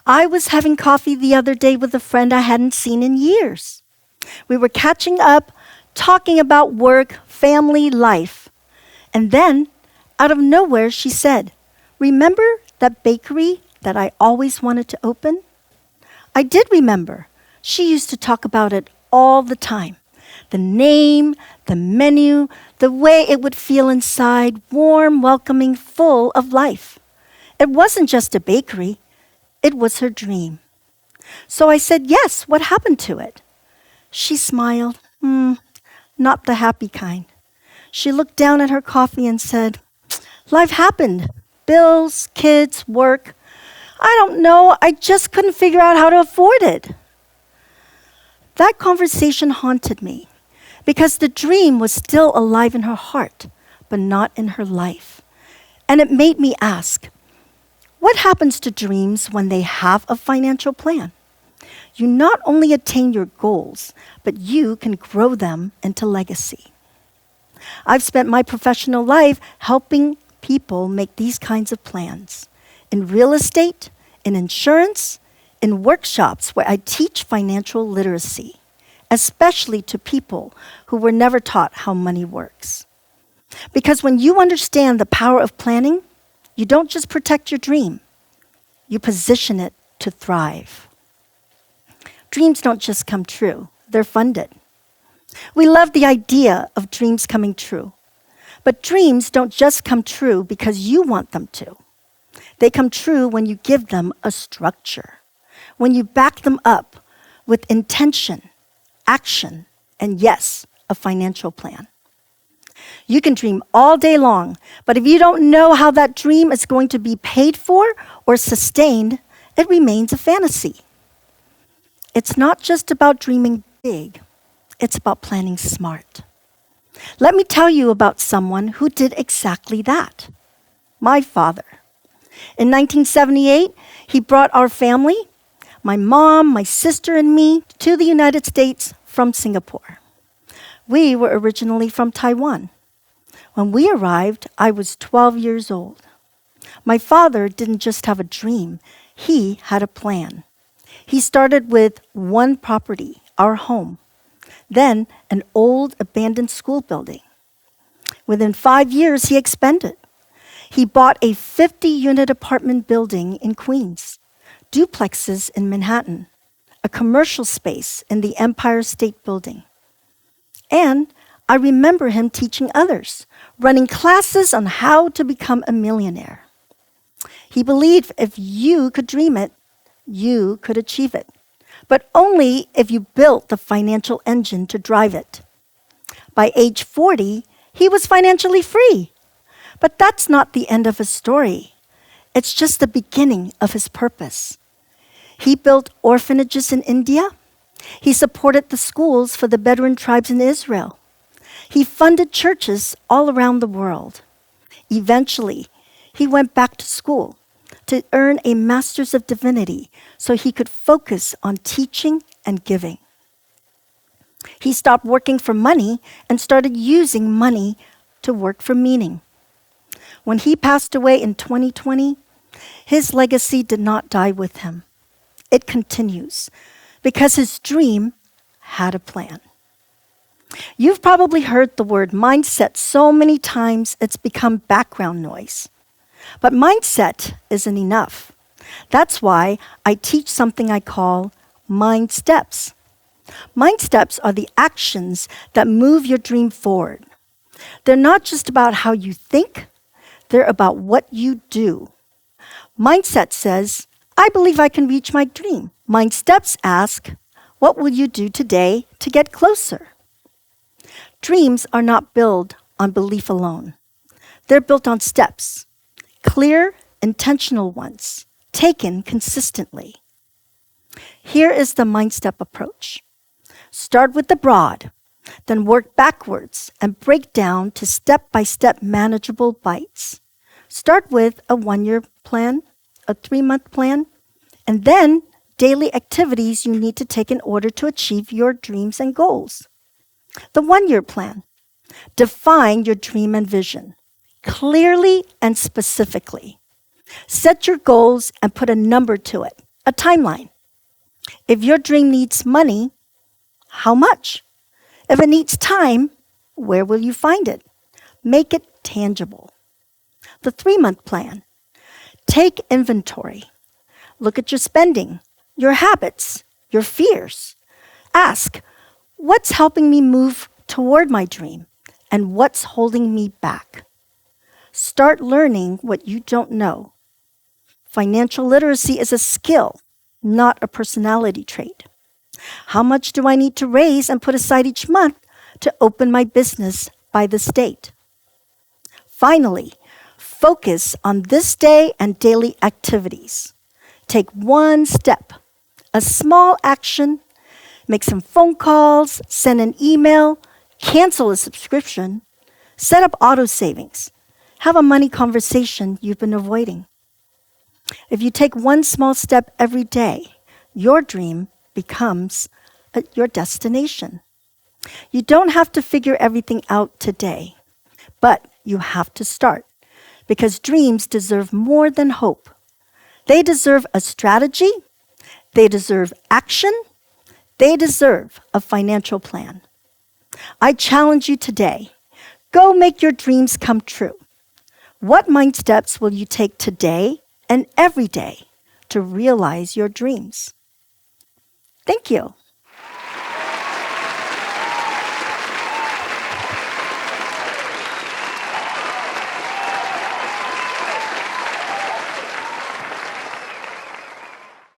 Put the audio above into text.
I was having coffee the other day with a friend I hadn't seen in years. We were catching up, talking about work, family, life. And then, out of nowhere, she said, "Remember that bakery that I always wanted to open?" I did remember. She used to talk about it all the time. The name, the menu, the way it would feel inside, warm, welcoming, full of life. It wasn't just a bakery. It was her dream. So I said, "Yes, what happened to it?" She smiled. Not the happy kind. She looked down at her coffee and said, "Life happened. Bills, kids, work. I don't know. I just couldn't figure out how to afford it." That conversation haunted me because the dream was still alive in her heart, but not in her life. And it made me ask, what happens to dreams when they have a financial plan? You not only attain your goals, but you can grow them into legacy. I've spent my professional life helping people make these kinds of plans. In real estate, in insurance, in workshops where I teach financial literacy, especially to people who were never taught how money works. Because when you understand the power of planning, you don't just protect your dream, you position it to thrive. Dreams don't just come true, they're funded. We love the idea of dreams coming true. But dreams don't just come true because you want them to. They come true when you give them a structure, when you back them up with intention, action, and yes, a financial plan. You can dream all day long, but if you don't know how that dream is going to be paid for or sustained, it remains a fantasy. It's not just about dreaming big, it's about planning smart. Let me tell you about someone who did exactly that. My father. In 1978, he brought our family, my mom, my sister, and me, to the United States from Singapore. We were originally from Taiwan. When we arrived, I was 12 years old. My father didn't just have a dream, he had a plan. He started with one property, our home, then an old abandoned school building. Within 5 years, he expanded. He bought a 50-unit apartment building in Queens, duplexes in Manhattan, a commercial space in the Empire State Building. And I remember him teaching others, running classes on how to become a millionaire. He believed if you could dream it, you could achieve it, but only if you built the financial engine to drive it. By age 40, he was financially free. But that's not the end of his story. It's just the beginning of his purpose. He built orphanages in India. He supported the schools for the Bedouin tribes in Israel. He funded churches all around the world. Eventually, he went back to school to earn a Master's of Divinity so he could focus on teaching and giving. He stopped working for money and started using money to work for meaning. When he passed away in 2020, his legacy did not die with him. It continues because his dream had a plan. You've probably heard the word mindset so many times it's become background noise. But mindset isn't enough. That's why I teach something I call mind steps. Mind steps are the actions that move your dream forward. They're not just about how you think, they're about what you do. Mindset says, I believe I can reach my dream. Mind steps ask, what will you do today to get closer? Dreams are not built on belief alone. They're built on steps. Clear, intentional ones, taken consistently. Here is the mind step approach. Start with the broad, then work backwards and break down to step-by-step manageable bites. Start with a 1-year plan, a 3-month plan, and then daily activities you need to take in order to achieve your dreams and goals. The 1-year plan. Define your dream and vision clearly and specifically. Set your goals and put a number to it, a timeline. If your dream needs money, how much? If it needs time, where will you find it? Make it tangible. The 3-month plan. Take inventory. Look at your spending, your habits, your fears. Ask, what's helping me move toward my dream? And what's holding me back? Start learning what you don't know. Financial literacy is a skill, not a personality trait. How much do I need to raise and put aside each month to open my business by this date? Finally, focus on this day and daily activities. Take one step, a small action, make some phone calls, send an email, cancel a subscription, set up auto savings, have a money conversation you've been avoiding. If you take one small step every day, your dream becomes your destination. You don't have to figure everything out today, but you have to start because dreams deserve more than hope. They deserve a strategy, they deserve action, they deserve a financial plan. I challenge you today, go make your dreams come true. What mind steps will you take today and every day to realize your dreams? Thank you.